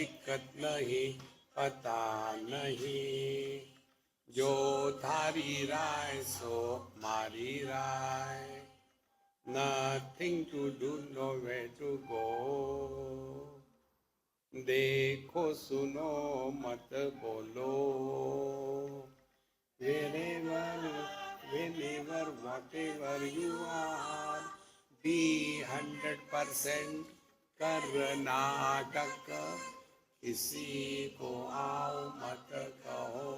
दिक्कत नहीं, पता नहीं, जो थारी राय सो मारी राय, nothing to do, nowhere to go, देखो सुनो मत बोलो, whenever, whatever you are, be 100% Karnataka, किसी को आओ मत कहो,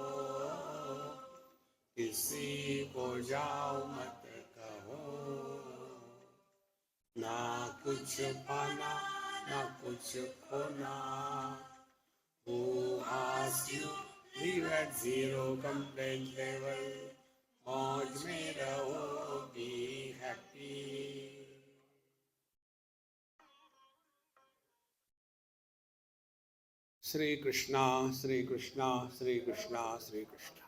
किसी को जाओ मत कहो, ना कुछ पाना ना कुछ खोना, who asked you, live at zero complaint level, मौज में रहो, be happy. Shri Krishna, Shri Krishna, Shri Krishna, Shri Krishna.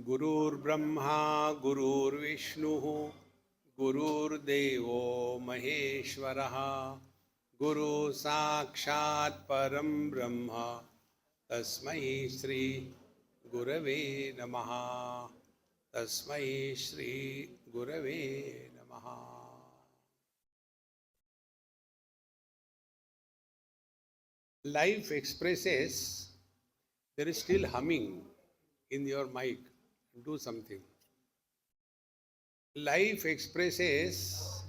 Gurur Brahma, Gurur Vishnu, Gurur Devo Maheshwaraha, Guru Sakshat Param Brahma, Tasmai Shri Gurave Namaha, Tasmai Shri Gurave Namaha. Life expresses, there is still humming in your mic. Do something. Life expresses,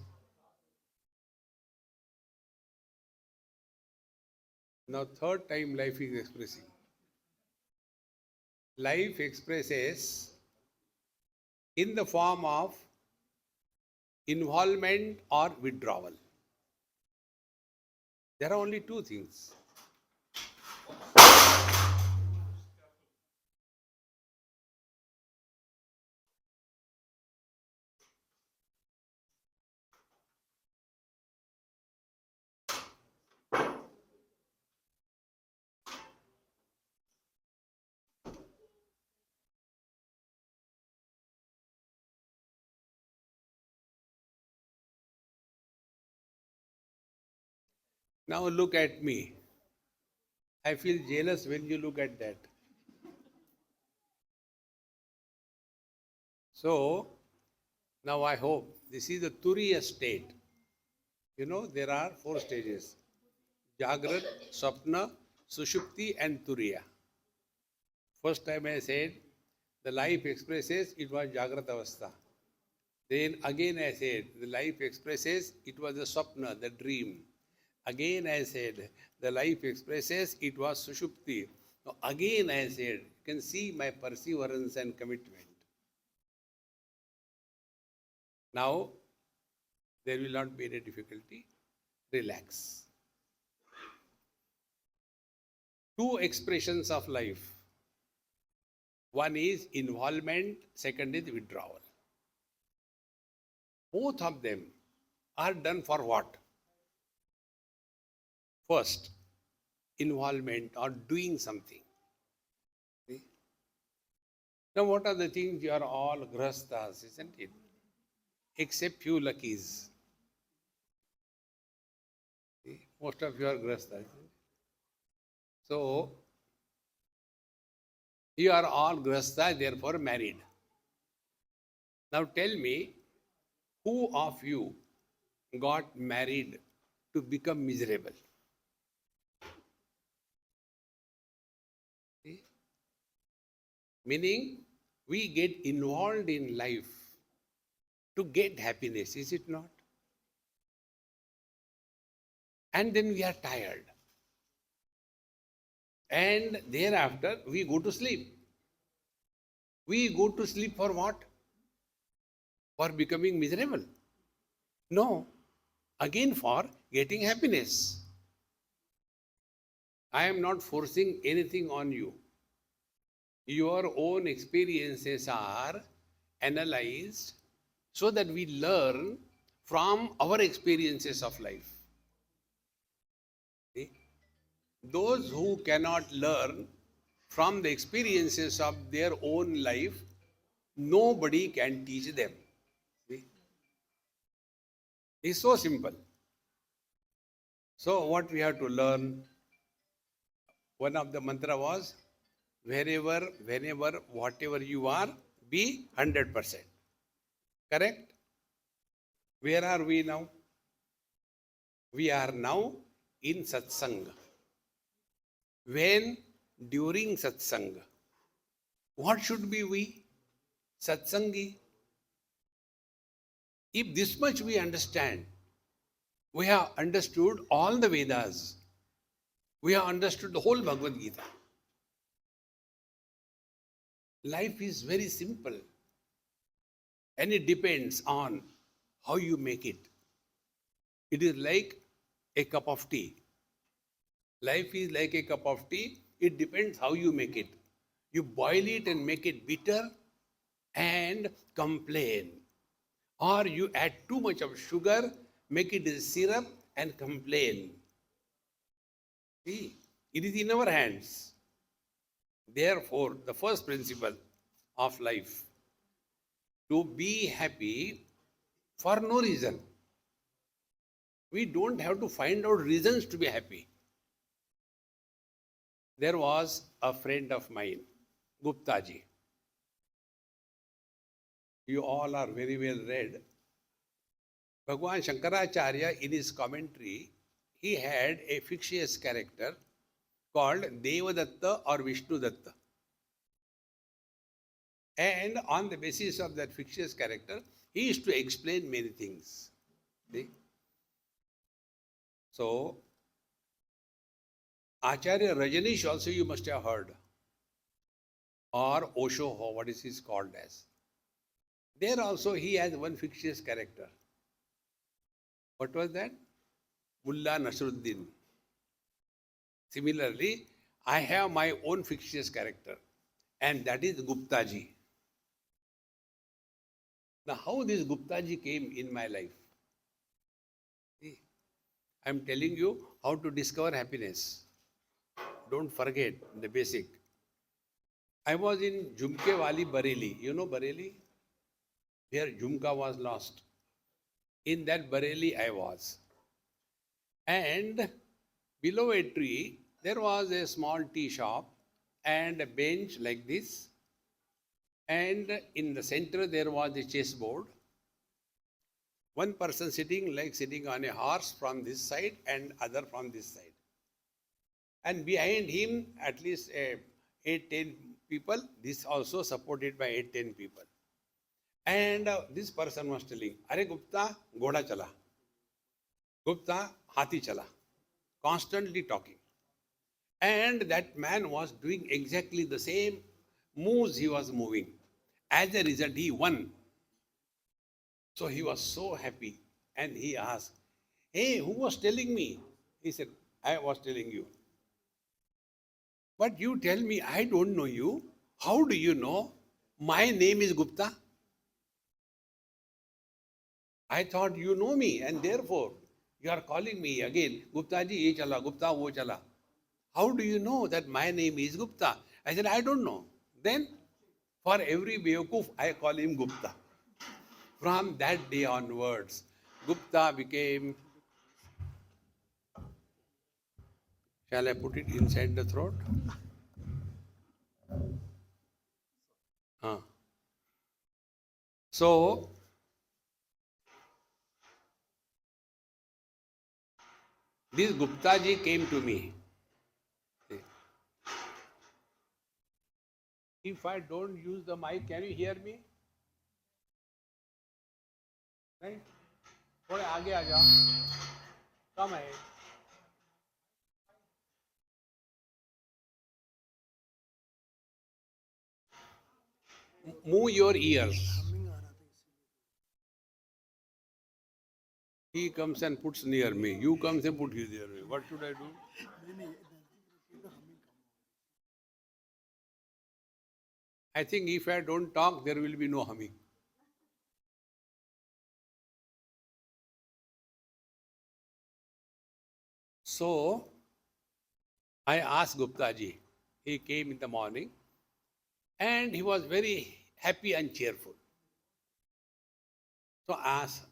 now third time life is expressing. Life expresses in the form of involvement or withdrawal. There are only two things. Now look at me. I feel jealous when you look at that. So, now I hope this is the Turiya state. You know, there are 4 stages. Jagrat, Swapna, Sushupti and Turiya. First time I said, the life expresses, it was Jagrat Avastha. Then again I said, the life expresses, it was the Swapna, the dream. Again I said, the life expresses, it was Sushupti. Now again I said, you can see my perseverance and commitment. Now, there will not be any difficulty. Relax. 2 expressions of life. One is involvement, second is withdrawal. Both of them are done for what? First, involvement or doing something. See? Now, what are the things? You are all grahasthas, isn't it? Except few luckies. See? Most of you are grahasthas. So, you are all grahasthas, therefore married. Now tell me, who of you got married to become miserable? See? Meaning, we get involved in life to get happiness, is it not? And then we are tired. And thereafter, we go to sleep. We go to sleep for what? For becoming miserable? No. Again for getting happiness. I am not forcing anything on you. Your own experiences are analyzed so that we learn from our experiences of life. See? Those who cannot learn from the experiences of their own life, nobody can teach them. See? It's so simple. So what we have to learn? One of the mantra was, wherever, whenever, whatever you are, be 100%. Correct? Where are we now? We are now in satsang. When? During satsang. What should be we? Satsangi. If this much we understand, we have understood all the Vedas. We have understood the whole Bhagavad Gita. Life is very simple. And it depends on how you make it. It is like a cup of tea. Life is like a cup of tea. It depends how you make it. You boil it and make it bitter and complain. Or you add too much of sugar, make it a syrup and complain. See, it is in our hands. Therefore, the first principle of life, to be happy for no reason. We don't have to find out reasons to be happy. There was a friend of mine, Gupta ji. You all are very well read. Bhagwan Shankaracharya, in his commentary, he had a fictitious character called Devadatta or Vishnudatta. And on the basis of that fictitious character, he used to explain many things. See? So, Acharya Rajanish also you must have heard. Or Osho, or what is he called as. There also he has one fictitious character. What was that? Mullah Nasruddin. Similarly, I have my own fictitious character, and that is Gupta ji. Now, how this Gupta ji came in my life? See, I am telling you how to discover happiness. Don't forget the basic. I was in Jhumke Wali Bareilly. You know Bareilly? Where Jhumka was lost. In that Bareilly I was. And below a tree, there was a small tea shop and a bench like this. And in the center, there was a chessboard. One person sitting on a horse from this side and other from this side. And behind him, at least 8-10 people. This also supported by 8-10 people. And this person was telling, Are Gupta, Goda chala. Gupta, Hathi chala. Constantly talking. And that man was doing exactly the same moves he was moving. As a result, he won. So he was so happy. And he asked, Hey, who was telling me? He said, I was telling you. But you tell me, I don't know you. How do you know? My name is Gupta. I thought you know me, and therefore you are calling me again, Gupta ji, ye chala, Gupta, wo chala. How do you know that my name is Gupta? I said, I don't know. Then, for every Beyakuf, I call him Gupta. From that day onwards, Gupta became, shall I put it inside the throat? So, this Gupta ji came to me. If I don't use the mic, can you hear me? Right? थोड़े आगे आ जाओ. Come ahead. Move your ears. He comes and puts near me. You comes and put his near me. What should I do? I think if I don't talk, there will be no humming. So, I asked Gupta ji. He came in the morning and he was very happy and cheerful. So I asked,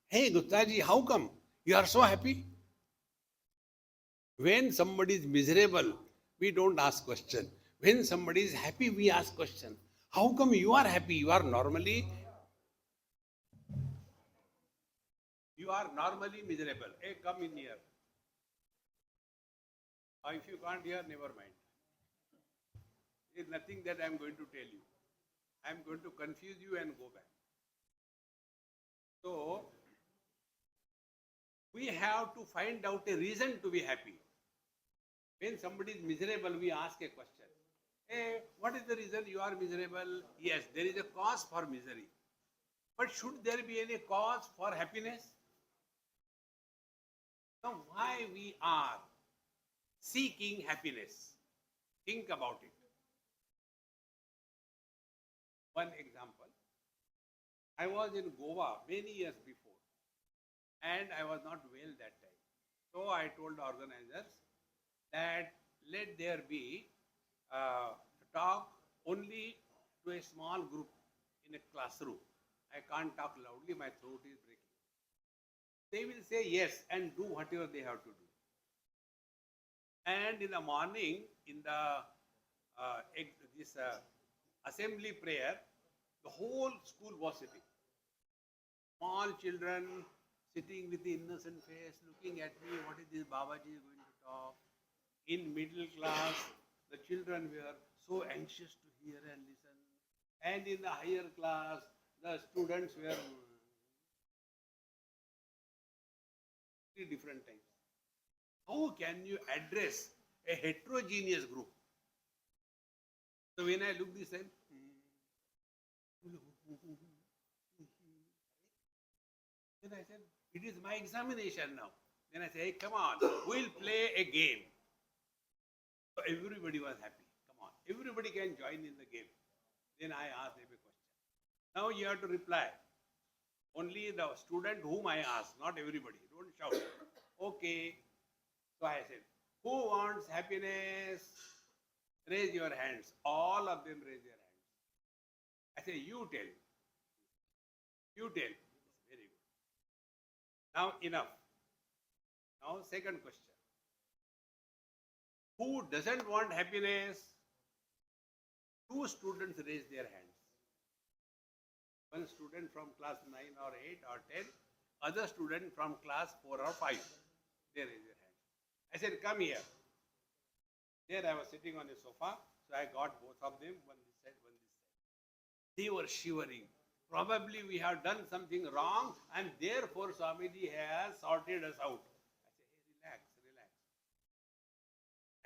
Hey Gupta ji, how come you are so happy? When somebody is miserable, we don't ask question. When somebody is happy, we ask question. How come you are happy? You are normally miserable. Hey, come in here. Or if you can't hear, never mind. There's nothing that I am going to tell you. I am going to confuse you and go back. So, we have to find out a reason to be happy. When somebody is miserable, we ask a question. Hey, what is the reason you are miserable? Yes, there is a cause for misery. But should there be any cause for happiness? Now, why we are seeking happiness? Think about it. One example. I was in Goa many years before and I was not well that time. So I told the organizers that let there be a talk only to a small group in a classroom. I can't talk loudly, my throat is breaking. They will say yes and do whatever they have to do. And in the morning, in the assembly prayer, the whole school was sitting. Small children sitting with the innocent face, looking at me, what is this Babaji is going to talk? In middle class, the children were so anxious to hear and listen. And in the higher class, the students were three different types. How can you address a heterogeneous group? So when I look this time, then I said, it is my examination now. Then I said, hey, come on, we'll play a game. So everybody was happy. Come on, everybody can join in the game. Then I asked them a question. Now you have to reply. Only the student whom I asked, not everybody. Don't shout. Okay. So I said, who wants happiness? Raise your hands. All of them raise their hands. I say, you tell. You tell. Very good. Now enough. Now second question. Who doesn't want happiness? Two students raise their hands. One student from class 9 or 8 or 10. Other student from class 4 or 5. They raise their hands. I said, come here. There I was sitting on a sofa. So I got both of them, one this side, one this side. They were shivering. Probably we have done something wrong and therefore Swamiji has sorted us out. I said, hey, relax, relax.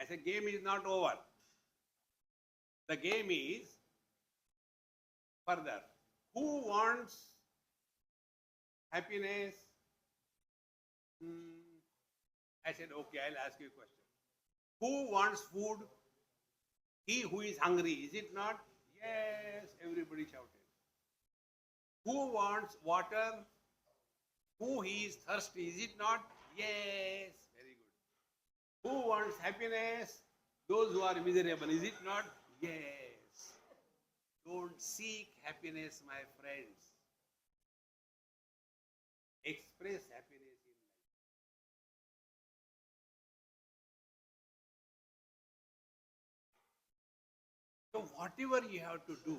I said, game is not over. The game is further. Who wants happiness? I said, okay, I'll ask you a question. Who wants food? He who is hungry, is it not? Yes, everybody shouted. Who wants water? Who is thirsty, is it not? Yes, very good. Who wants happiness? Those who are miserable, is it not? Yes. Don't seek happiness, my friends. Express happiness in life. So whatever you have to do,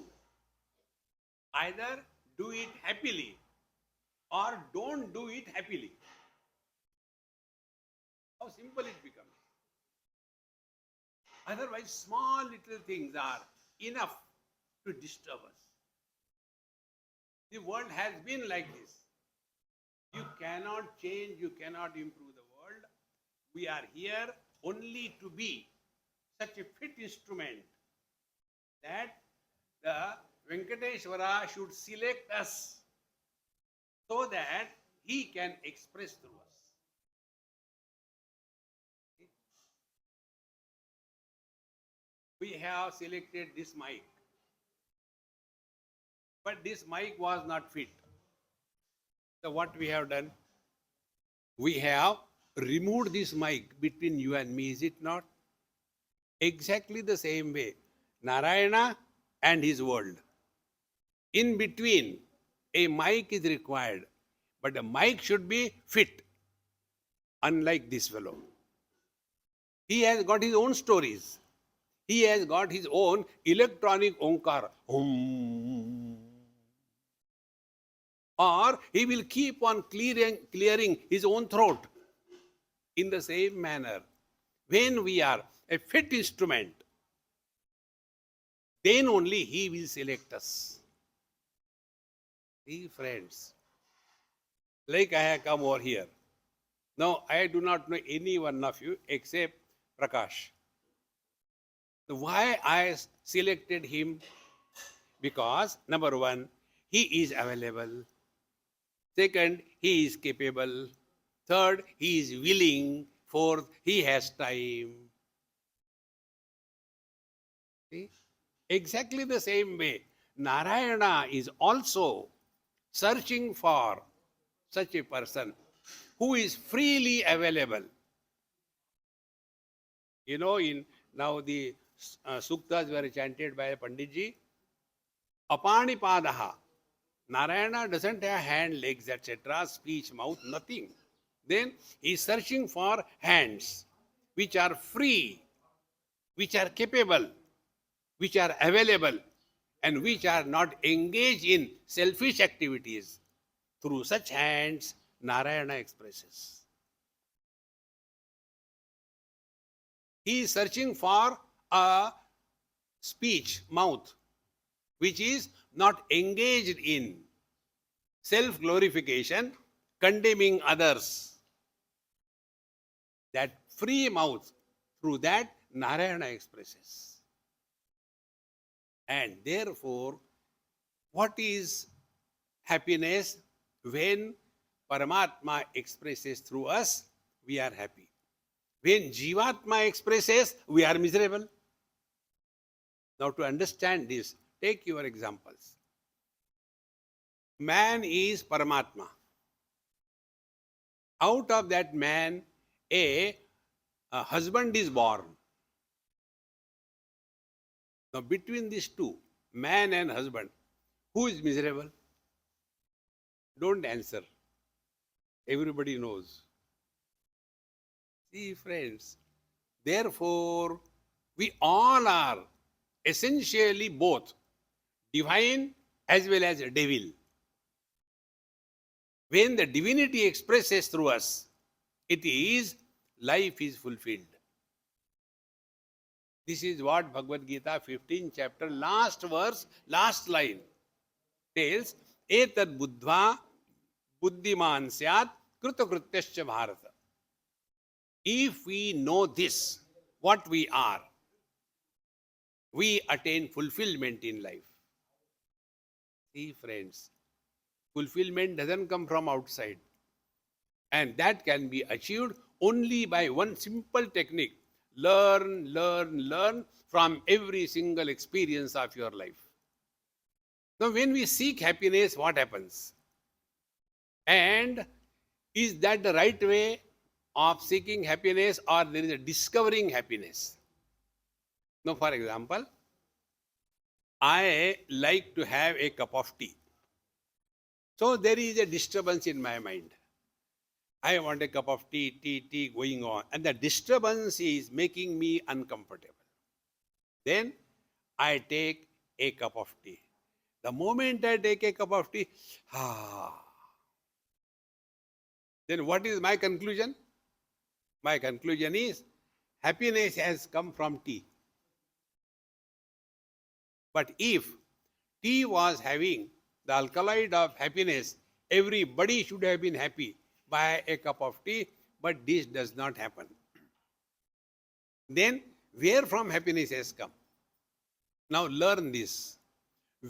either do it happily or don't do it happily. How simple it becomes. Otherwise, small little things are enough to disturb us. The world has been like this. You cannot change, you cannot improve the world. We are here only to be such a fit instrument that the Venkateshwara should select us so that he can express through us. We have selected this mic, but this mic was not fit. So what we have done? We have removed this mic between you and me, is it not? Exactly the same way. Narayana and his world. In between, a mic is required, but the mic should be fit, unlike this fellow. He has got his own stories. He has got his own electronic onkar. Om. Or he will keep on clearing his own throat. In the same manner, when we are a fit instrument, then only he will select us. See, friends, like I have come over here. Now, I do not know any one of you except Prakash. So why I selected him? Because, number one, he is available. Second, he is capable. Third, he is willing. Fourth, he has time. See? Exactly the same way, Narayana is also searching for such a person who is freely available. You know, in now the suktas were chanted by Panditji. Apanipadaha. Narayana doesn't have hand, legs, etc., speech, mouth, nothing. Then he is searching for hands which are free, which are capable, which are available, and which are not engaged in selfish activities. Through such hands, Narayana expresses. He is searching for a speech, mouth, which is not engaged in self-glorification, condemning others. That free mouth, through that Narayana expresses. And therefore, what is happiness? When Paramatma expresses through us, we are happy. When Jivatma expresses, we are miserable. Now, to understand this, take your examples. Man is Paramatma. Out of that man, a husband is born. Now, between these two, man and husband, who is miserable? Don't answer. Everybody knows. See, friends, therefore, we all are essentially both divine as well as devil. When the divinity expresses through us, it is life is fulfilled. This is what Bhagavad Gita 15th chapter, last verse, last line tells, Etad buddhva buddhiman syat kritakrityascha bharata. If we know this, what we are, we attain fulfillment in life. See, friends, fulfillment doesn't come from outside. And that can be achieved only by one simple technique. Learn, learn, learn from every single experience of your life. Now, when we seek happiness, what happens? And is that the right way of seeking happiness, or there is a discovering happiness? Now, for example, I like to have a cup of tea. So there is a disturbance in my mind. I want a cup of tea going on. And the disturbance is making me uncomfortable. Then I take a cup of tea. The moment I take a cup of tea, then what is my conclusion? My conclusion is happiness has come from tea. But if tea was having the alkaloid of happiness, everybody should have been happy by a cup of tea, but this does not happen. Then where from happiness has come? Now learn this.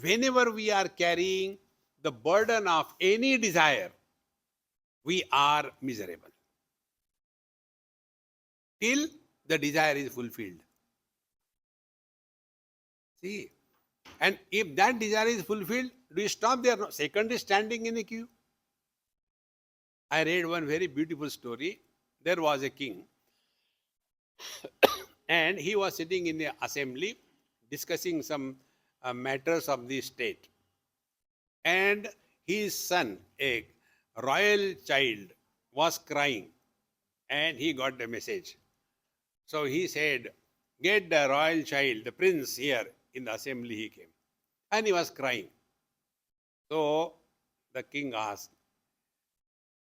Whenever we are carrying the burden of any desire, we are miserable till the desire is fulfilled. See, and if that desire is fulfilled, do you stop there? No. Second is standing in a queue. I read one very beautiful story. There was a king and he was sitting in the assembly discussing some matters of the state. And his son, a royal child, was crying and he got the message. So he said, get the royal child, the prince here in the assembly he came. And he was crying. So the king asked,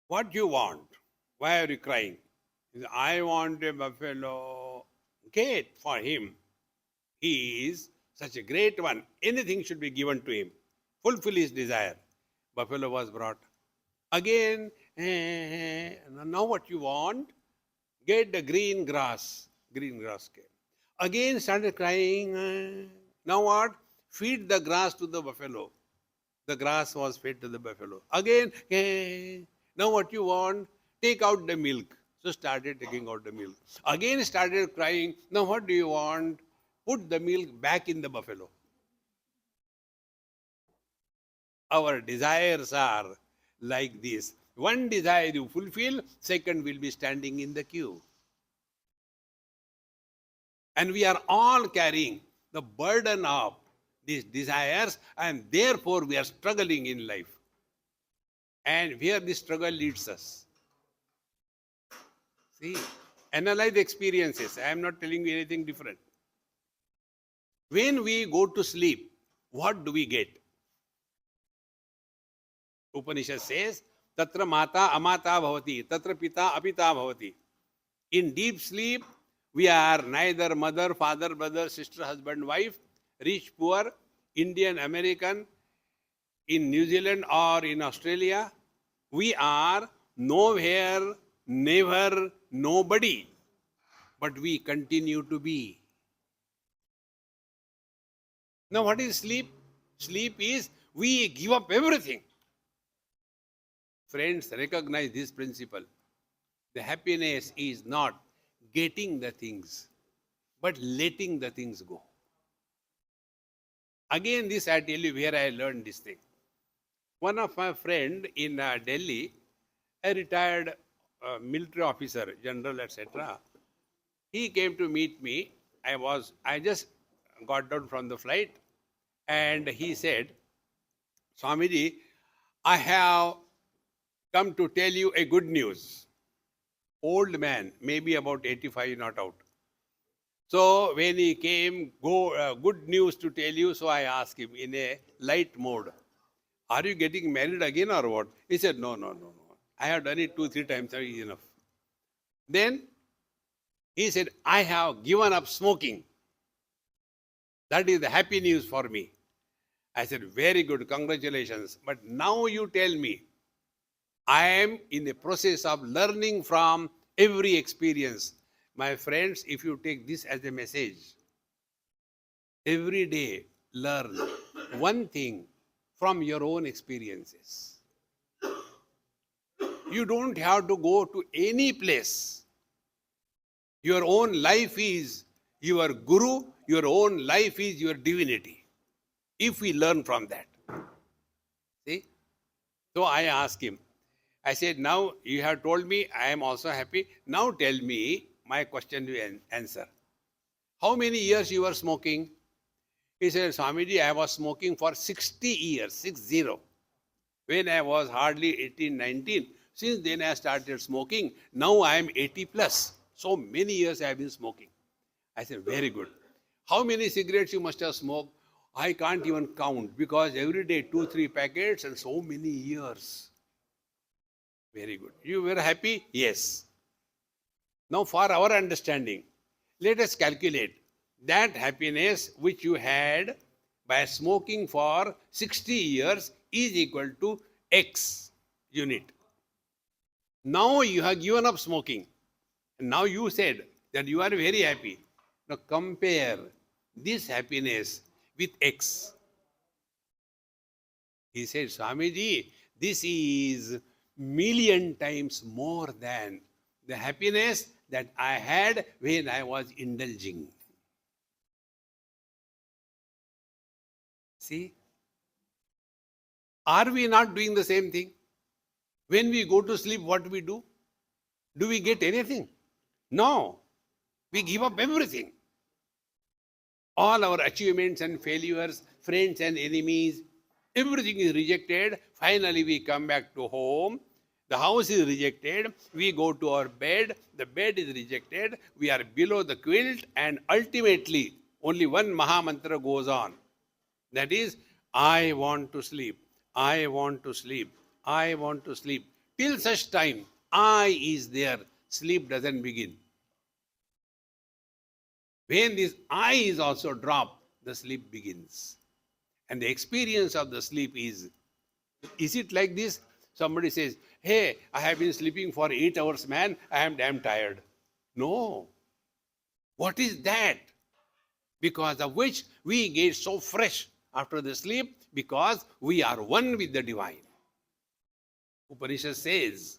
what do you want? Why are you crying? He said, I want a buffalo. Get for him. He is such a great one. Anything should be given to him. Fulfill his desire. Buffalo was brought. Again, now what you want? Get the green grass. Green grass came. Again started crying. Now what? Feed the grass to the buffalo. The grass was fed to the buffalo. Again, now what you want? Take out the milk. So started taking out the milk. Again started crying. Now what do you want? Put the milk back in the buffalo. Our desires are like this. One desire you fulfill, second will be standing in the queue. And we are all carrying the burden of these desires, and therefore we are struggling in life. And where this struggle leads us. See, analyze the experiences. I am not telling you anything different. When we go to sleep, what do we get? Upanishad says, Tatra mata amata bhavati, tatra pita apita bhavati. In deep sleep, we are neither mother, father, brother, sister, husband, wife, rich, poor, Indian, American, in New Zealand or in Australia. We are nowhere, never, nobody, but we continue to be. Now what is sleep? Sleep is we give up everything. Friends, recognize this principle. The happiness is not getting the things, but letting the things go. Again, this I tell you where I learned this thing. One of my friend in Delhi, a retired military officer, general, etc. He came to meet me. I just got down from the flight, and he said, Swamiji, I have come to tell you a good news. Old man, maybe about 85, not out. So when he came, good news to tell you, so I asked him in a light mode, are you getting married again or what? He said, no. I have done it 2-3 times, that is enough. Then he said, I have given up smoking. That is the happy news for me. I said, very good, congratulations. But now you tell me, I am in the process of learning from every experience. My friends, if you take this as a message, every day learn one thing from your own experiences. You don't have to go to any place. Your own life is your guru, your own life is your divinity. If we learn from that. See? So I asked him, I said, now you have told me I am also happy. Now tell me my question to answer. How many years you were smoking? He said, Swamiji, I was smoking for 60 years, 60. When I was hardly 18, 19. Since then I started smoking. Now I am 80 plus. So many years I have been smoking. I said, very good. How many cigarettes you must have smoked? I can't even count because every day 2-3 packets and so many years. Very good. You were happy? Yes. Now for our understanding, let us calculate that happiness which you had by smoking for 60 years is equal to X unit. Now you have given up smoking. And now you said that you are very happy. Now compare this happiness with X. He said, Swamiji, this is million times more than the happiness that I had when I was indulging. See? Are we not doing the same thing? When we go to sleep, what do we do? Do we get anything? No. We give up everything. All our achievements and failures, friends and enemies, everything is rejected. Finally, we come back to home. The house is rejected. We go to our bed. The bed is rejected. We are below the quilt, and ultimately only one Maha Mantra goes on. That is, I want to sleep. I want to sleep. I want to sleep. Till such time, I is there, sleep doesn't begin. When this I is also dropped, the sleep begins. And the experience of the sleep is it like this? Somebody says, hey, I have been sleeping for 8 hours, man, I am damn tired. No. What is that? Because of which we get so fresh after the sleep, because we are one with the divine. Upanishad says,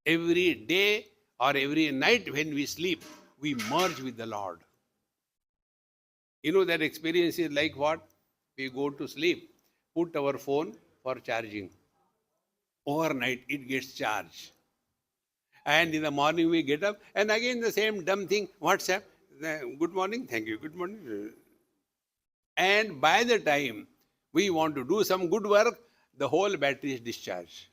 every day or every night when we sleep, we merge with the Lord. You know that experience is like what? We go to sleep, put our phone for charging. Overnight it gets charged. And in the morning we get up and again the same dumb thing, WhatsApp, good morning, thank you, good morning. And by the time we want to do some good work, the whole battery is discharged.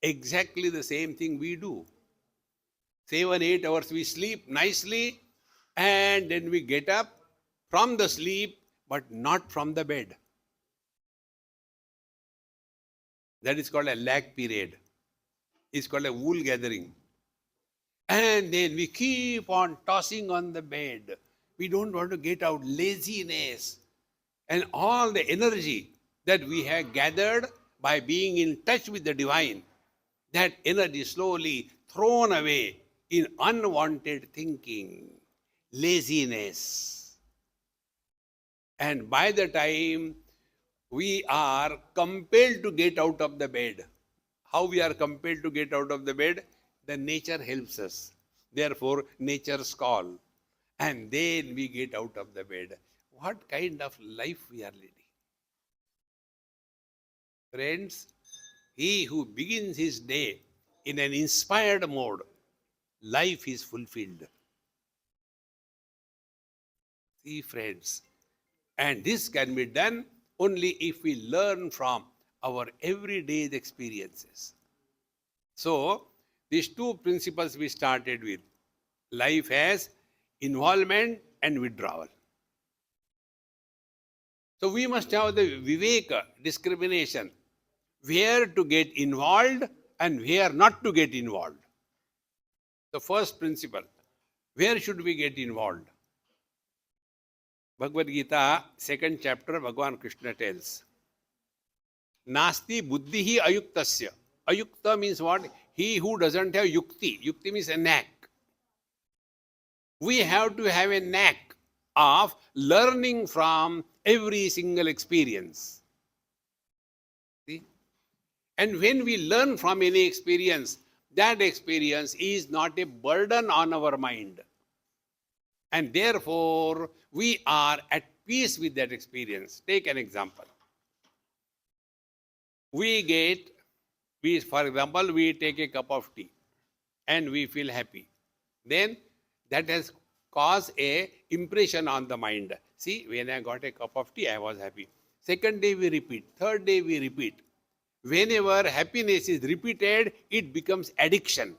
Exactly the same thing we do. 7, 8 hours we sleep nicely, and then we get up from the sleep, but not from the bed. That is called a lag period. It's called a wool gathering. And then we keep on tossing on the bed. We don't want to get out. Laziness. And all the energy that we have gathered by being in touch with the divine, that energy slowly thrown away in unwanted thinking, laziness. And by the time we are compelled to get out of the bed, how we are compelled to get out of the bed? The nature helps us. Therefore, nature's call. And then we get out of the bed. What kind of life we are leading? Friends, he who begins his day in an inspired mode, life is fulfilled. See, friends, and this can be done only if we learn from our everyday experiences. So, these two principles we started with. Life has involvement and withdrawal. So, we must have the viveka, discrimination, where to get involved and where not to get involved. The first principle, where should we get involved? Bhagavad Gita, 2nd chapter, Bhagavan Krishna tells, Nasti buddhihi ayuktasya. Ayukta means what? He who doesn't have yukti. Yukti means a knack. We have to have a knack of learning from every single experience. See? And when we learn from any experience, that experience is not a burden on our mind. And therefore, we are at peace with that experience. Take an example. For example, we take a cup of tea and we feel happy. Then that has caused a impression on the mind. See, when I got a cup of tea, I was happy. Second day we repeat. Third day we repeat. Whenever happiness is repeated, it becomes addiction.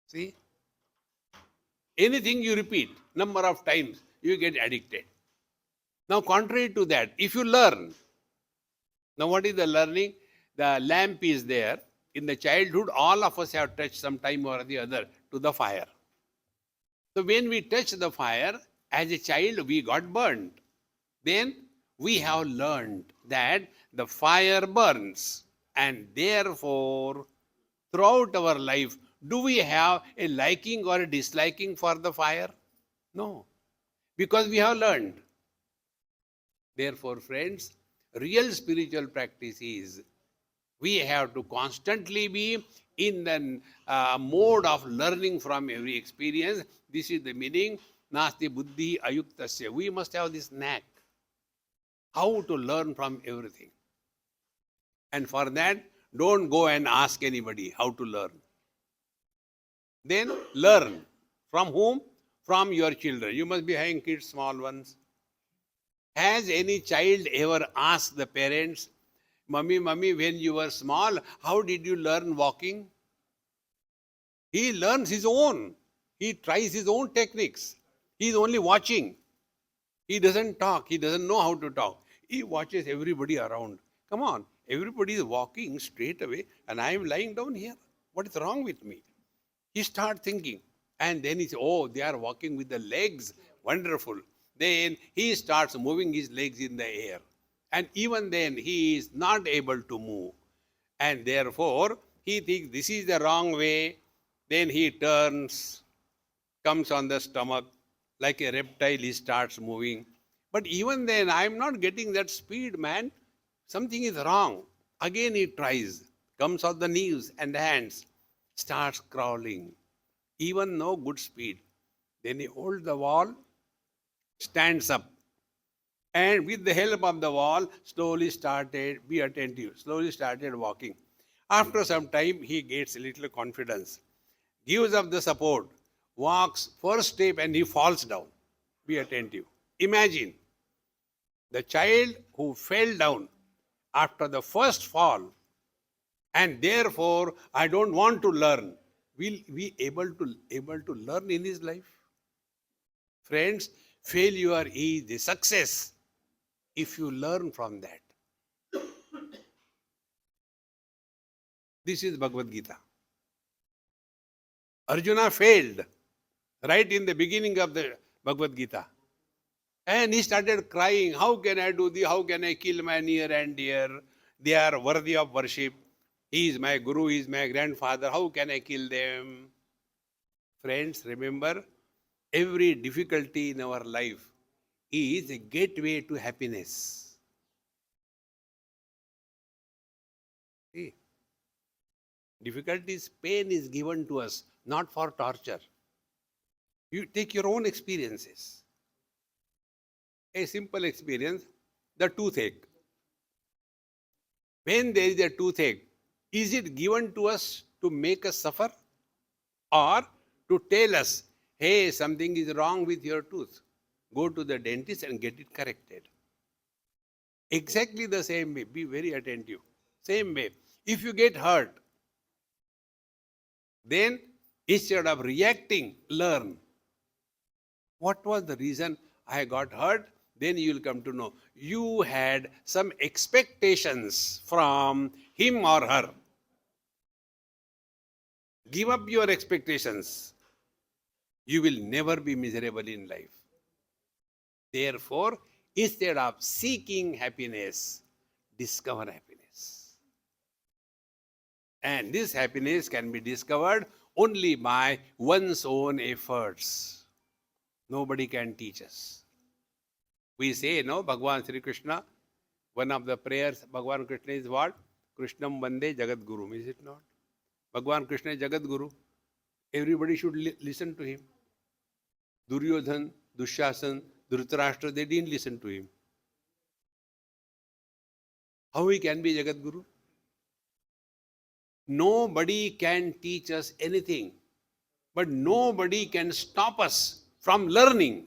See? Anything you repeat, number of times, you get addicted. Now, contrary to that, if you learn, now what is the learning? The lamp is there. In the childhood, all of us have touched some time or the other to the fire. So when we touch the fire, as a child, we got burned. Then we have learned that the fire burns. And therefore, throughout our life, do we have a liking or a disliking for the fire? No. Because we have learned. Therefore, friends, real spiritual practice is we have to constantly be in the mode of learning from every experience. This is the meaning, Nasti buddhi ayuktasya. We must have this knack. How to learn from everything. And for that, don't go and ask anybody how to learn. Then learn. From whom? From your children. You must be having kids, small ones. Has any child ever asked the parents, Mummy, when you were small, how did you learn walking? He learns his own. He tries his own techniques. He is only watching. He doesn't talk. He doesn't know how to talk. He watches everybody around. Come on, everybody is walking straight away and I am lying down here. What is wrong with me? He starts thinking. And then he says, oh, they are walking with the legs. Wonderful. Then he starts moving his legs in the air. And even then, he is not able to move. And therefore, he thinks this is the wrong way. Then he turns, comes on the stomach. Like a reptile, he starts moving. But even then, I am not getting that speed, man. Something is wrong. Again he tries, comes on the knees and hands, starts crawling. Even no good speed. Then he holds the wall, stands up, and with the help of the wall, slowly started, be attentive, slowly started walking. After some time, he gets a little confidence, gives up the support, walks first step and he falls down. Be attentive. Imagine the child who fell down after the first fall and therefore I don't want to learn. Will we able to learn in his life? Friends, failure is the success if you learn from that. This is Bhagavad Gita. Arjuna failed right in the beginning of the Bhagavad Gita. And he started crying, how can I do this? How can I kill my near and dear? They are worthy of worship. He is my guru, he is my grandfather. How can I kill them? Friends, remember, every difficulty in our life is a gateway to happiness. See? Difficulties, pain is given to us, not for torture. You take your own experiences. A simple experience, the toothache. When there is a toothache, is it given to us to make us suffer or to tell us, hey, something is wrong with your tooth? Go to the dentist and get it corrected. Exactly the same way. Be very attentive. Same way. If you get hurt, then instead of reacting, learn. What was the reason I got hurt? Then you will come to know. You had some expectations from him or her. Give up your expectations. You will never be miserable in life. Therefore, instead of seeking happiness, discover happiness. And this happiness can be discovered only by one's own efforts. Nobody can teach us. We say, no, Bhagavan Sri Krishna, one of the prayers, Bhagavan Krishna is what? Krishnam Vande Jagat Guru, is it not? Bhagavan Krishna is Jagat Guru. Everybody should listen to him. Duryodhan, Dushasan, Dhritarashtra, they didn't listen to him. How he can be Jagat Guru? Nobody can teach us anything, but nobody can stop us from learning.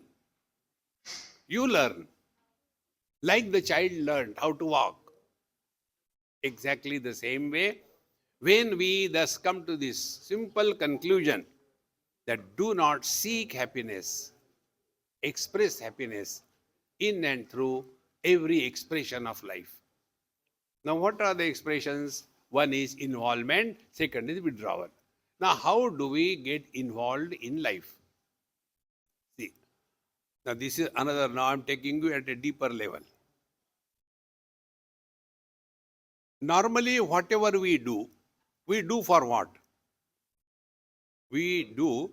You learn. Like the child learned how to walk. Exactly the same way, when we thus come to this simple conclusion that do not seek happiness, express happiness in and through every expression of life. Now, what are the expressions? One is involvement, second is withdrawal. Now, how do we get involved in life? See, now this is another, now I am taking you at a deeper level. Normally, whatever we do for what? We do,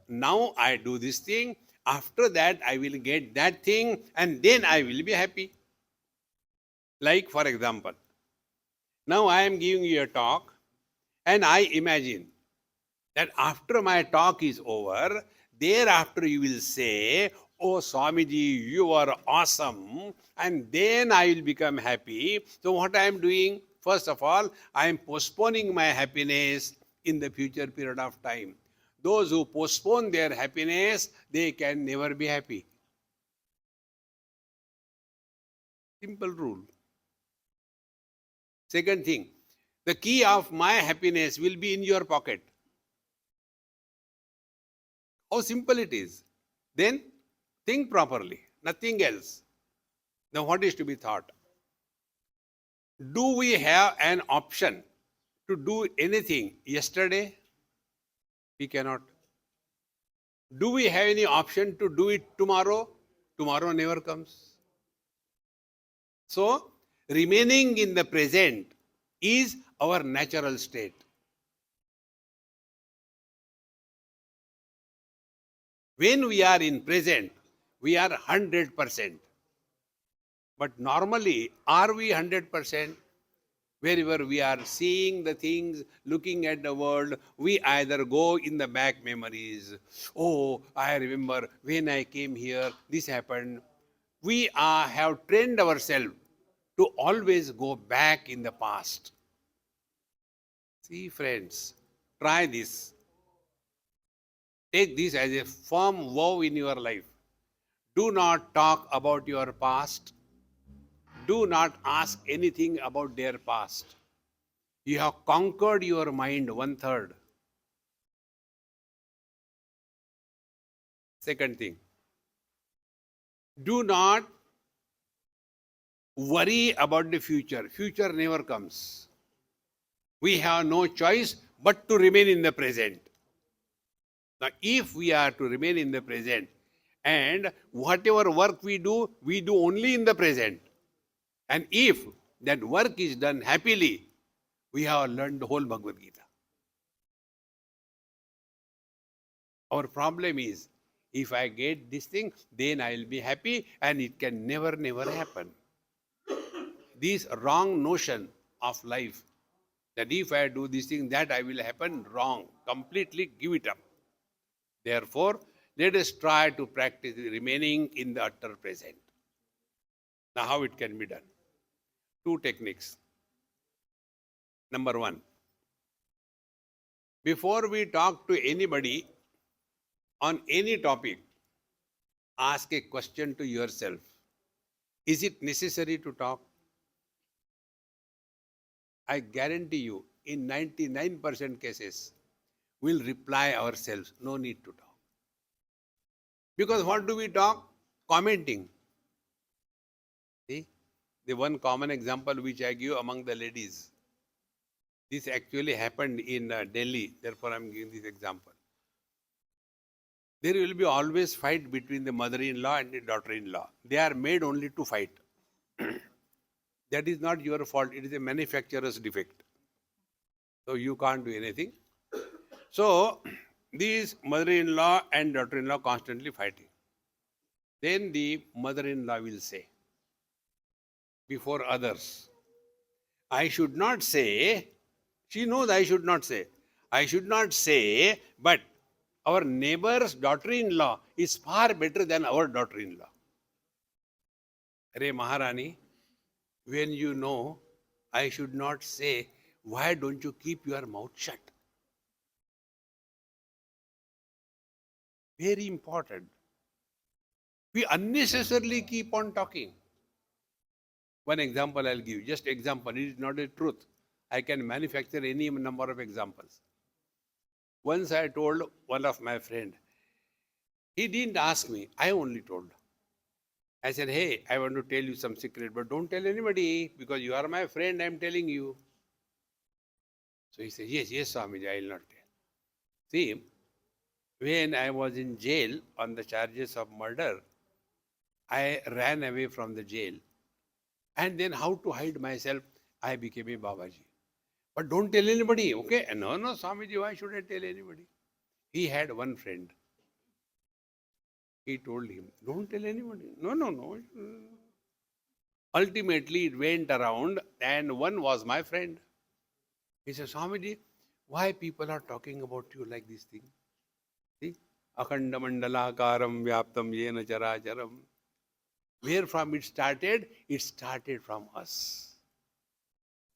now I do this thing, after that I will get that thing, and then I will be happy. Like, for example, now I am giving you a talk, and I imagine that after my talk is over, thereafter you will say, oh Swamiji, you are awesome, and then I will become happy. So what I am doing? First of all, I am postponing my happiness in the future period of time. Those who postpone their happiness, they can never be happy. Simple rule. Second thing, the key of my happiness will be in your pocket. How simple it is. Then think properly, nothing else. Now, what is to be thought? Do we have an option to do anything yesterday? We cannot. Do we have any option to do it tomorrow? Tomorrow never comes. So, remaining in the present is our natural state. When we are in present, we are 100%. But normally, are we 100%? Wherever we are seeing the things, looking at the world, we either go in the back memories. Oh, I remember when I came here, this happened. We have trained ourselves to always go back in the past. See, friends, try this. Take this as a firm vow in your life. Do not talk about your past. Do not ask anything about their past. You have conquered your mind 1/3. Second thing, do not worry about the future. Future never comes. We have no choice but to remain in the present. Now, if we are to remain in the present, and whatever work we do only in the present. And if that work is done happily, we have learned the whole Bhagavad Gita. Our problem is, if I get this thing, then I will be happy, and it can never, never happen. This wrong notion of life, that if I do this thing, that I will happen, wrong. Completely give it up. Therefore, let us try to practice remaining in the utter present. Now, how it can be done? Two techniques. Number one, before we talk to anybody on any topic, ask a question to yourself. Is it necessary to talk? I guarantee you, in 99% cases, we'll reply ourselves, no need to talk. Because what do we talk? Commenting. See, the one common example which I give among the ladies, this actually happened in Delhi, therefore I am giving this example. There will be always fight between the mother-in-law and the daughter-in-law. They are made only to fight. That is not your fault, it is a manufacturer's defect. So you can't do anything. So these mother-in-law and daughter-in-law constantly fighting. Then the mother-in-law will say, before others, I should not say, she knows I should not say, but our neighbor's daughter-in-law is far better than our daughter-in-law. Re Maharani, when you know I should not say, why don't you keep your mouth shut? Very important. We unnecessarily keep on talking. One example I'll give, just example, it is not a truth. I can manufacture any number of examples. Once I told one of my friend, he didn't ask me, I only told. I said, hey, I want to tell you some secret, but don't tell anybody, because you are my friend, I am telling you. So he said, yes, Swamiji, I will not tell. See, when I was in jail on the charges of murder, I ran away from the jail. And then how to hide myself, I became a Babaji. But don't tell anybody, okay? No, Swamiji, why should I tell anybody? He had one friend. He told him, don't tell anybody. No. Ultimately, it went around and one was my friend. He said, Swamiji, why people are talking about you like this thing? See? Akhanda mandalakaram vyaptam yena characharam. Where from it started? It started from us.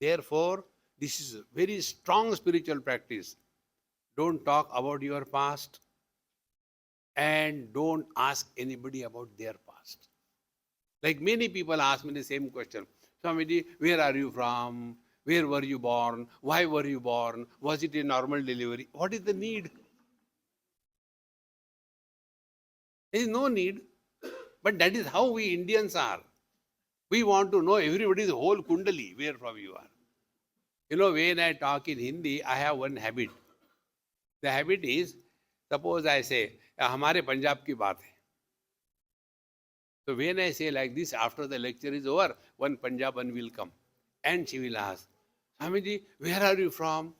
Therefore, this is a very strong spiritual practice. Don't talk about your past and don't ask anybody about their past. Like many people ask me the same question. Swamiji, where are you from? Where were you born? Why were you born? Was it a normal delivery? What is the need? There is no need. But that is how we Indians are. We want to know everybody's whole kundali, where from you are. You know, when I talk in Hindi, I have one habit. The habit is, suppose I say, हमारे पंजाब की बात है. So when I say like this, after the lecture is over, one Punjaban will come and she will ask, Swamiji, where are you from?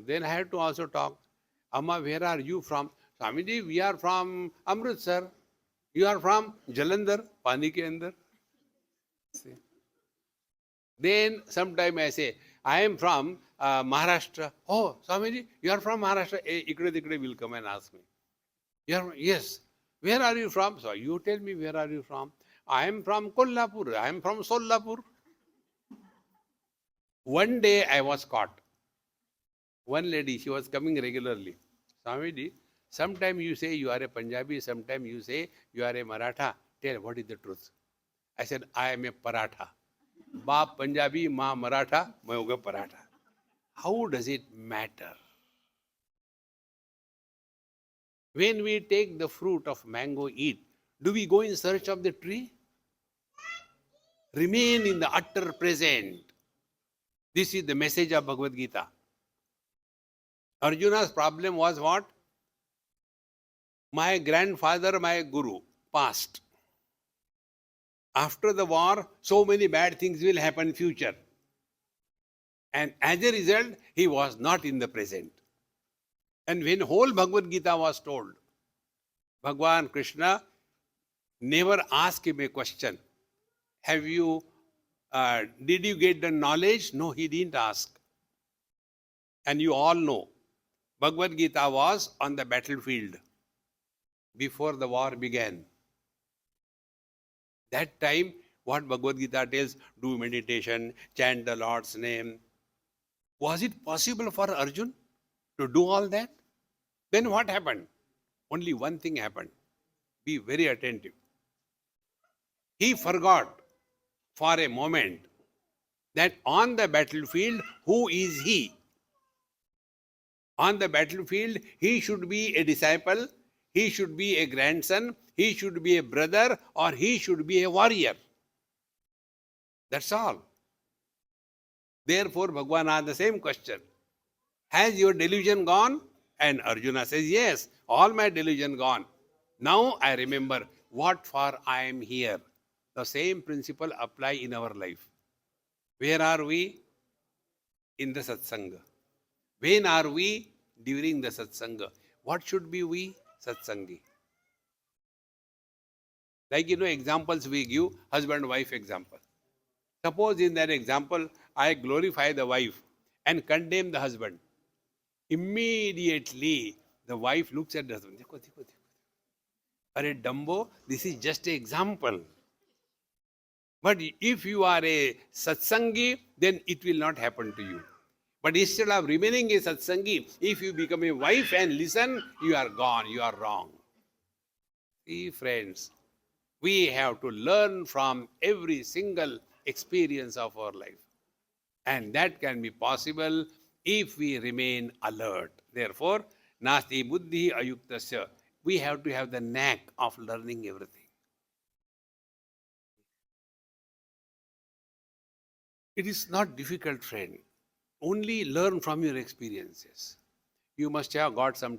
Then I have to also talk. Amma, where are you from? Swamiji, we are from Amritsar. You are from Jalandhar, Pani ke andar. See. Then sometime I say, I am from Maharashtra. Oh, Swamiji, you are from Maharashtra. Ikde dikde will come and ask me. Yes. Where are you from? So you tell me, where are you from? I am from Kolhapur. I am from Solapur. One day I was caught. One lady, she was coming regularly. Swamiji, sometime you say you are a Punjabi, sometime you say you are a Maratha. Tell what is the truth. I said, I am a Paratha. Baap Punjabi, Ma Maratha, main hoga Paratha. How does it matter? When we take the fruit of mango, eat, do we go in search of the tree? Remain in the utter present. This is the message of Bhagavad Gita. Arjuna's problem was what? My grandfather, my guru, passed. After the war, so many bad things will happen in future. And as a result, he was not in the present. And when whole Bhagavad Gita was told, Bhagwan Krishna never asked him a question. Did you get the knowledge? No, he didn't ask. And you all know, Bhagavad Gita was on the battlefield before the war began. That time, what Bhagavad Gita tells, do meditation, chant the Lord's name. Was it possible for Arjun to do all that? Then what happened? Only one thing happened. Be very attentive. He forgot for a moment that on the battlefield, who is he? On the battlefield, he should be a disciple, he should be a grandson, he should be a brother, or he should be a warrior. That's all. Therefore, Bhagwan asked the same question. Has your delusion gone? And Arjuna says, yes, all my delusion gone. Now I remember what for I am here. The same principle apply in our life. Where are we? In the satsanga. When are we? During the satsanga. What should be we? Satsangi. Like, examples we give, husband-wife example. Suppose in that example, I glorify the wife and condemn the husband. Immediately, the wife looks at the husband. Dekho, dekho, dekho. Are Dumbo, this is just an example. But if you are a satsangi, then it will not happen to you. But instead of remaining a satsangi, if you become a wife and listen, you are gone, you are wrong. See, friends, we have to learn from every single experience of our life. And that can be possible if we remain alert. Therefore, nasti buddhi ayuktasya. We have to have the knack of learning everything. It is not difficult, friend. Only learn from your experiences. You must have got some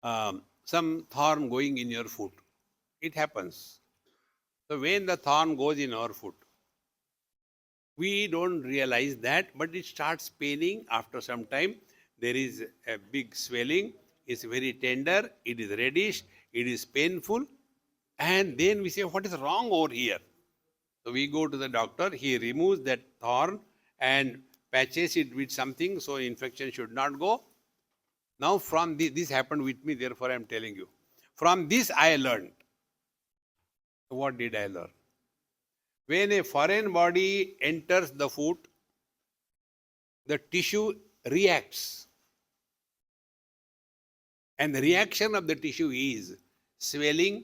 thorn going in your foot. It happens. So when the thorn goes in our foot, we don't realize that, but it starts paining after some time. There is a big swelling. It's very tender. It is reddish. It is painful. And then we say, what is wrong over here? So we go to the doctor. He removes that thorn and patches it with something so infection should not go. Now from this happened with me, therefore I am telling you. From this I learned. What did I learn? When a foreign body enters the foot, the tissue reacts. And the reaction of the tissue is swelling,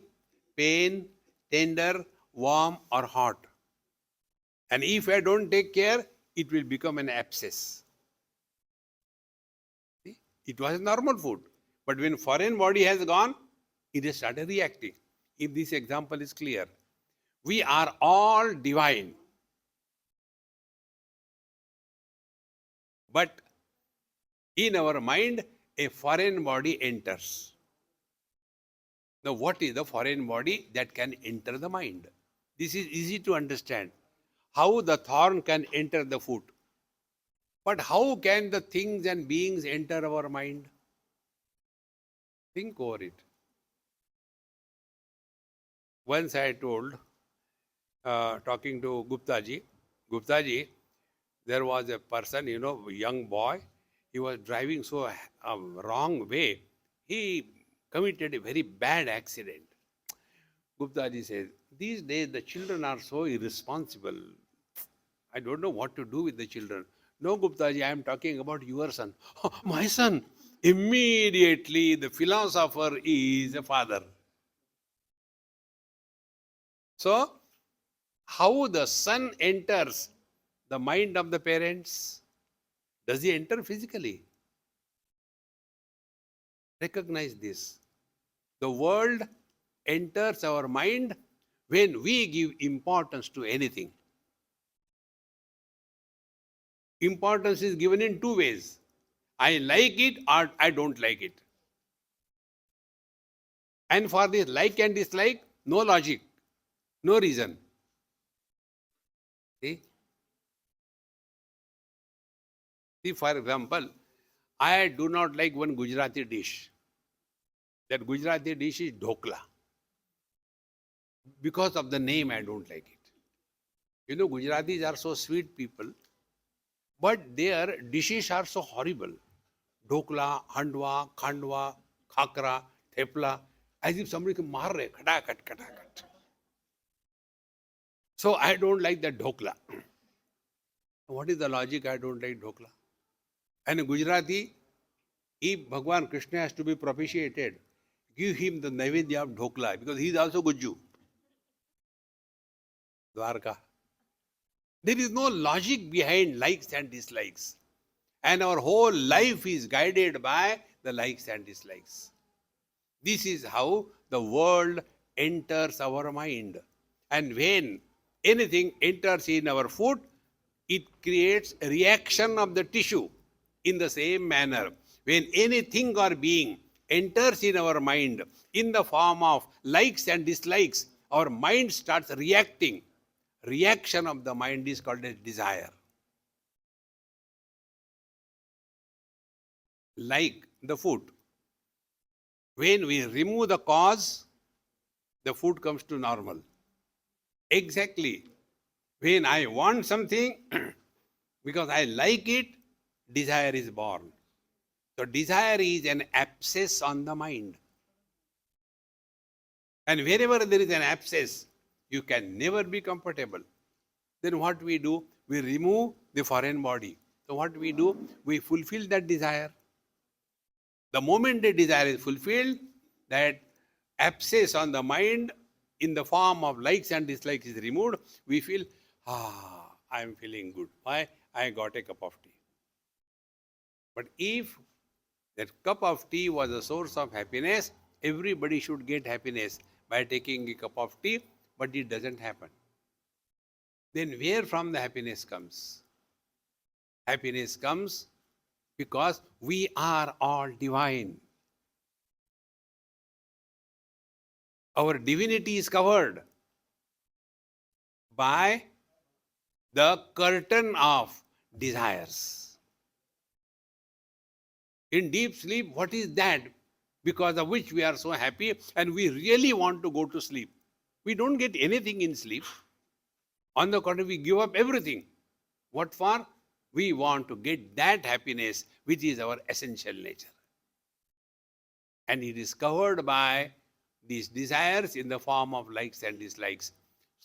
pain, tender, warm or hot. And if I don't take care, it will become an abscess. See? It was normal food. But when foreign body has gone, it has started reacting. If this example is clear, we are all divine. But in our mind, a foreign body enters. Now, what is the foreign body that can enter the mind? This is easy to understand. How the thorn can enter the foot. But how can the things and beings enter our mind? Think over it. Once I told, talking to Guptaji, there was a person, a young boy, he was driving so wrong way, he committed a very bad accident. Guptaji says, these days the children are so irresponsible. I don't know what to do with the children. No, Guptaji, I am talking about your son. Oh, my son. Immediately the philosopher is a father. So, how the son enters the mind of the parents? Does he enter physically? Recognize this. The world enters our mind when we give importance to anything. Importance is given in two ways. I like it or I don't like it. And for this like and dislike, no logic, no reason. See? See, for example, I do not like one Gujarati dish. That Gujarati dish is dhokla. Because of the name, I don't like it. Gujaratis are so sweet people, but their dishes are so horrible. Dhokla, handwa, khandwa, khakra, thepla, as if somebody can maar rahe, khatakat. So I don't like that dhokla. What is the logic? I don't like dhokla. And in Gujarati, if Bhagwan Krishna has to be propitiated, give him the Naivedya of dhokla, because he is also Guju. Dwarka. There is no logic behind likes and dislikes. And our whole life is guided by the likes and dislikes. This is how the world enters our mind. And when anything enters in our food, it creates a reaction of the tissue. In the same manner, when anything or being enters in our mind in the form of likes and dislikes, our mind starts reacting. Reaction of the mind is called as desire. Like the food. When we remove the cause, the food comes to normal. Exactly. When I want something, because I like it, desire is born. So desire is an abscess on the mind. And wherever there is an abscess, you can never be comfortable. Then what we do? We remove the foreign body. So what we do? We fulfill that desire. The moment the desire is fulfilled, that abscess on the mind in the form of likes and dislikes is removed, we feel, I am feeling good. Why? I got a cup of tea. But if that cup of tea was a source of happiness, everybody should get happiness by taking a cup of tea, but it doesn't happen. Then where from the happiness comes? Happiness comes because we are all divine. Our divinity is covered by the curtain of desires. In deep sleep, what is that? Because of which we are so happy and we really want to go to sleep. We don't get anything in sleep. On the contrary, we give up everything. What for? We want to get that happiness which is our essential nature. And it is covered by these desires in the form of likes and dislikes.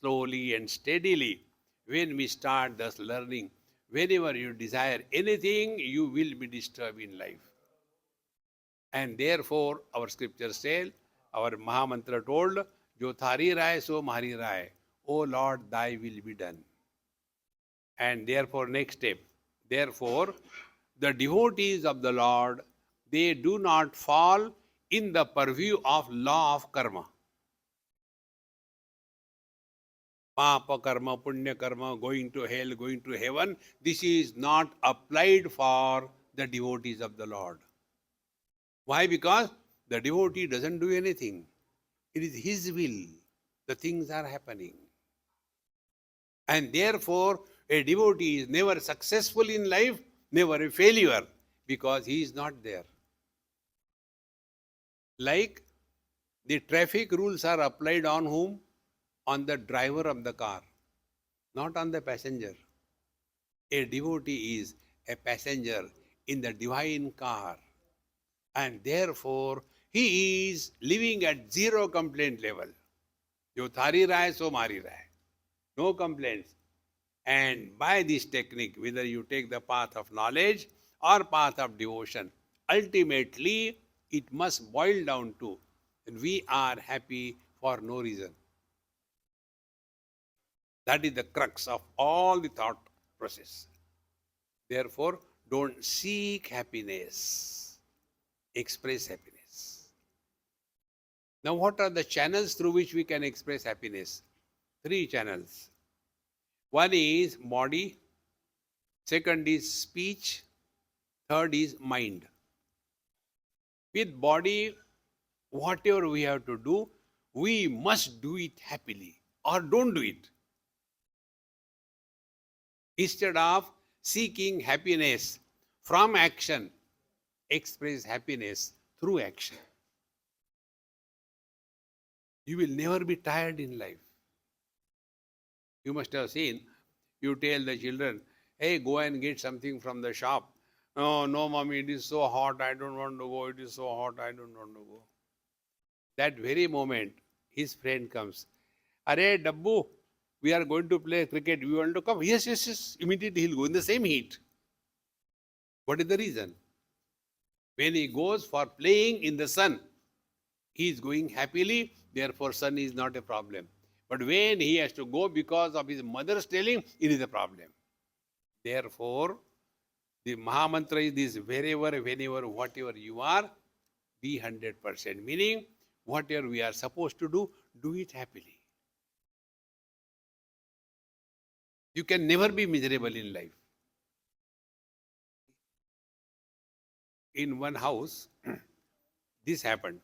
Slowly and steadily, when we start thus learning, whenever you desire anything, you will be disturbed in life. And therefore, our scriptures say, our Mahamantra told, Jo thari rai so mahari rai. O Lord, thy will be done. And therefore, next step, therefore, the devotees of the Lord, they do not fall in the purview of law of karma. Papa karma, punya karma, going to hell, going to heaven, this is not applied for the devotees of the Lord. Why? Because the devotee doesn't do anything. It is his will. The things are happening. And therefore, a devotee is never successful in life, never a failure, because he is not there. Like the traffic rules are applied on whom? On the driver of the car, not on the passenger. A devotee is a passenger in the divine car. And therefore, he is living at zero complaint level. Jo thari raha hai, so mari raha hai. No complaints. And by this technique, whether you take the path of knowledge or path of devotion, ultimately it must boil down to we are happy for no reason. That is the crux of all the thought process. Therefore, don't seek happiness. Express happiness. Now, what are the channels through which we can express happiness? 3 channels. One is body, second is speech, third is mind. With body, whatever we have to do, we must do it happily or don't do it. Instead of seeking happiness from action, express happiness through action. You will never be tired in life. You must have seen, you tell the children, hey, go and get something from the shop. No, mommy, it is so hot, I don't want to go. It is so hot, I don't want to go. That very moment, his friend comes. Are, Dabbu, we are going to play cricket. You want to come? Yes. Immediately he'll go in the same heat. What is the reason? When he goes for playing in the sun, he is going happily, therefore sun is not a problem. But when he has to go because of his mother's telling, it is a problem. Therefore, the Mahamantra is this: wherever, whenever, whatever you are, be 100%. Meaning, whatever we are supposed to do it happily. You can never be miserable in life. In one house, this happened.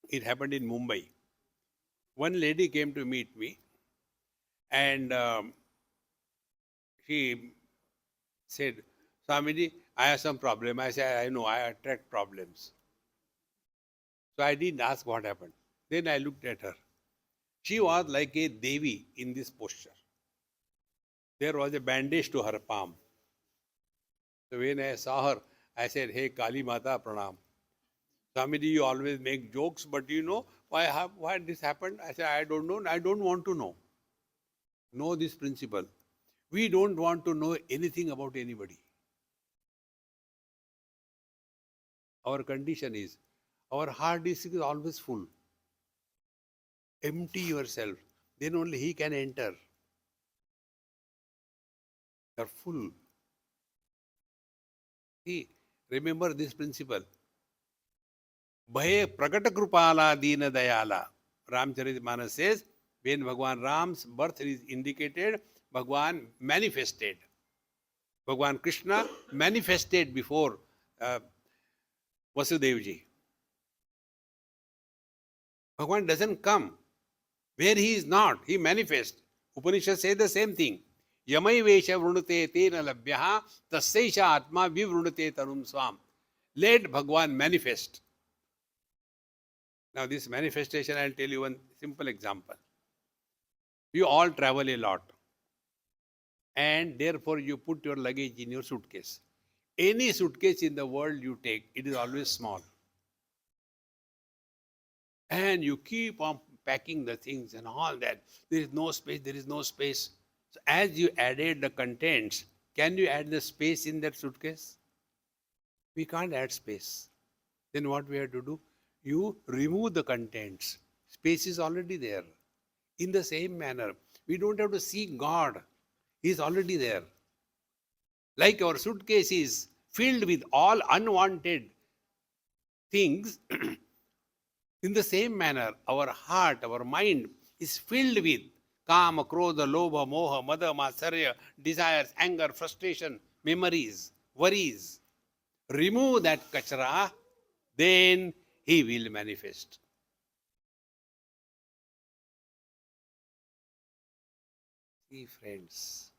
It happened in Mumbai. One lady came to meet me and she said, Swamiji, I have some problem. I said, I know, I attract problems. So I didn't ask what happened. Then I looked at her. She was like a Devi in this posture. There was a bandage to her palm. So when I saw her, I said, hey, Kali Mata Pranam. Swamiji, you always make jokes, but you know why this happened? I said, I don't know. I don't want to know. Know this principle. We don't want to know anything about anybody. Our condition is, our hard disk is always full. Empty yourself. Then only he can enter. You are full. See, remember this principle. Bhaye Prakata Krupala Dina Dayala. Ramcharitmanas says, when Bhagwan Ram's birth is indicated, Bhagwan manifested. Bhagwan Krishna manifested before Vasudevji. Bhagwan doesn't come where he is not, he manifests. Upanishad says the same thing. Yamai Vesha Vrunute Tena Labhyaha Tasesha Atma Vivrunute Tanum Swam. Let Bhagwan manifest. Now this manifestation, I'll tell you one simple example. You all travel a lot and therefore you put your luggage in your suitcase. Any suitcase in the world you take, it is always small. And you keep on packing the things and all that. There is no space. So as you added the contents, can you add the space in that suitcase? We can't add space. Then what we have to do? You remove the contents. Space is already there. In the same manner, we don't have to seek God. He is already there. Like our suitcase is filled with all unwanted things, in the same manner, our heart, our mind is filled with kama, krodha, lobha, moha, mada, matsarya, desires, anger, frustration, memories, worries. Remove that kachra, then he will manifest. See, friends,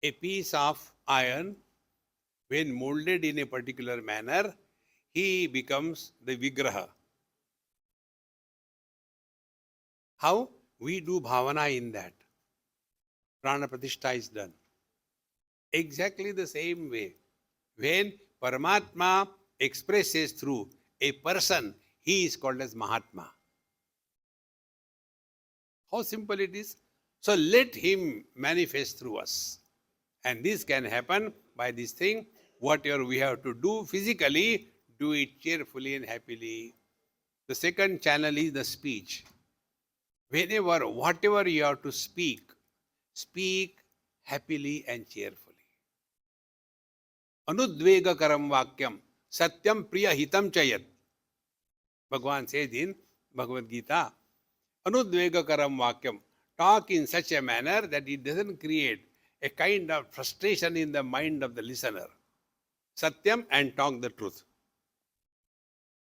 a piece of iron, when molded in a particular manner, he becomes the vigraha. How? We do bhavana in that. Prana Pratishtha is done. Exactly the same way. When Paramatma expresses through a person, he is called as Mahatma. How simple it is. So let him manifest through us. And this can happen by this thing. Whatever we have to do physically, do it cheerfully and happily. The second channel is the speech. Whenever, whatever you have to speak, speak happily and cheerfully. Anudvegakaram vakyam, satyam priya hitam chayat. Bhagavan says in Bhagavad Gita, Anudvegakaram vakyam. Talk in such a manner that it doesn't create a kind of frustration in the mind of the listener. Satyam, and talk the truth.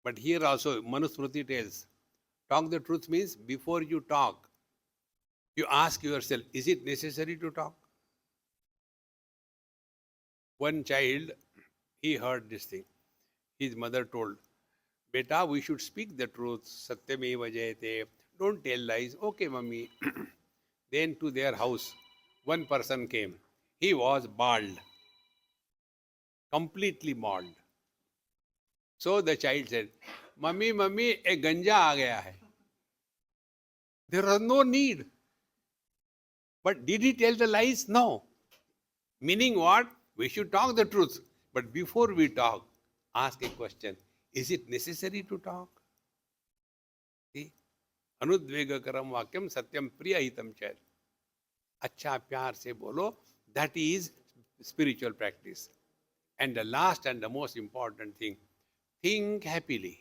But here also Manusmriti tells, talk the truth means before you talk, you ask yourself, is it necessary to talk? One child, he heard this thing. His mother told, Beta, we should speak the truth. Satyameva jayate. Don't tell lies. Okay, mummy. Then to their house, one person came. He was bald. Completely bald. So the child said, Mummy, mummy, a ganja aa gaya hai. There was no need. But did he tell the lies? No. Meaning what? We should talk the truth. But before we talk, ask a question. Is it necessary to talk? See? Anudvegakaram vakyam satyam priya hitam chayat. Acha pyar se bolo. That is spiritual practice. And the last and the most important thing, think happily.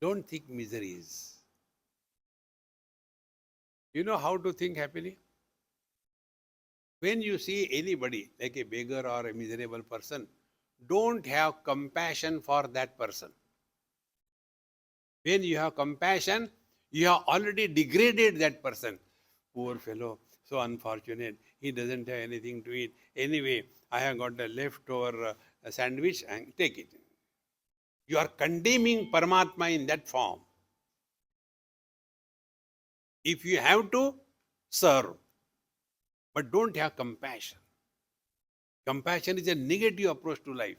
Don't think miseries. You know how to think happily? When you see anybody like a beggar or a miserable person, don't have compassion for that person. When you have compassion, you have already degraded that person. Poor fellow, so unfortunate. He doesn't have anything to eat. Anyway, I have got a leftover sandwich and take it. You are condemning Paramatma in that form. If you have to, serve. But don't have compassion. Compassion is a negative approach to life.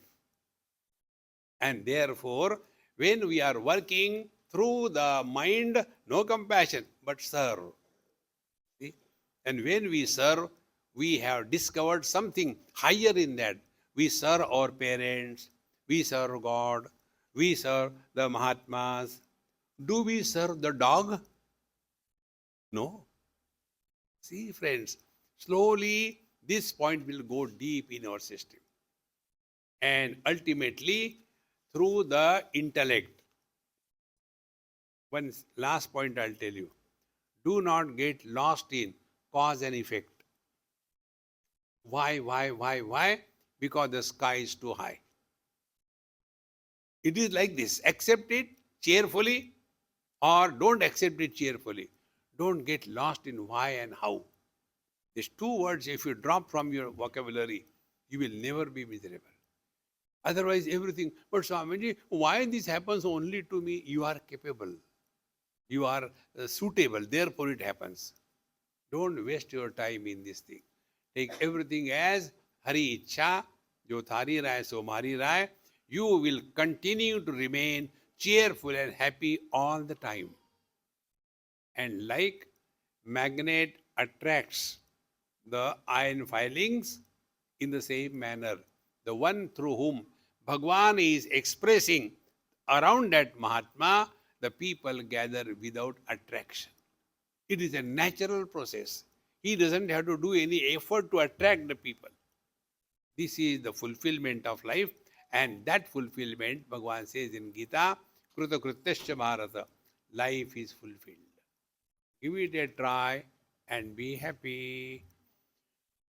And therefore, when we are working through the mind, no compassion, but serve. See? And when we serve, we have discovered something higher in that. We serve our parents, we serve God, we serve the Mahatmas. Do we serve the dog? No. See, friends, slowly this point will go deep in our system. And ultimately, through the intellect. One last point I'll tell you. Do not get lost in cause and effect. Why? Because the sky is too high. It is like this. Accept it cheerfully or don't accept it cheerfully. Don't get lost in why and how. These two words, if you drop from your vocabulary, you will never be miserable. Otherwise, everything, but Swamiji, why this happens only to me? You are capable. You are suitable. Therefore, it happens. Don't waste your time in this thing. Take everything as Hari Ichha, Jo Thari Rai, So Mari Rai. You will continue to remain cheerful and happy all the time. And like magnet attracts the iron filings, in the same manner, the one through whom Bhagwan is expressing around that Mahatma, the people gather without attraction. It is a natural process. He doesn't have to do any effort to attract the people. This is the fulfillment of life, and that fulfillment, Bhagavan says in Gita, Kruta Krutasya Bharata, life is fulfilled. Give it a try and be happy.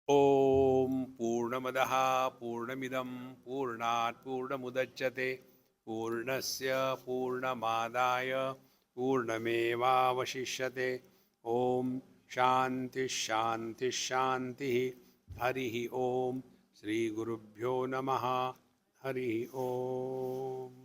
Om Purnamadaha Purnamidam Purnat Purnamudachyate Purnasya Purnamadaya Purnamevavashishyate. Om Shanti Shanti Shanti. Harihi Om. Shri Gurubhyo Namaha. Harihi Om.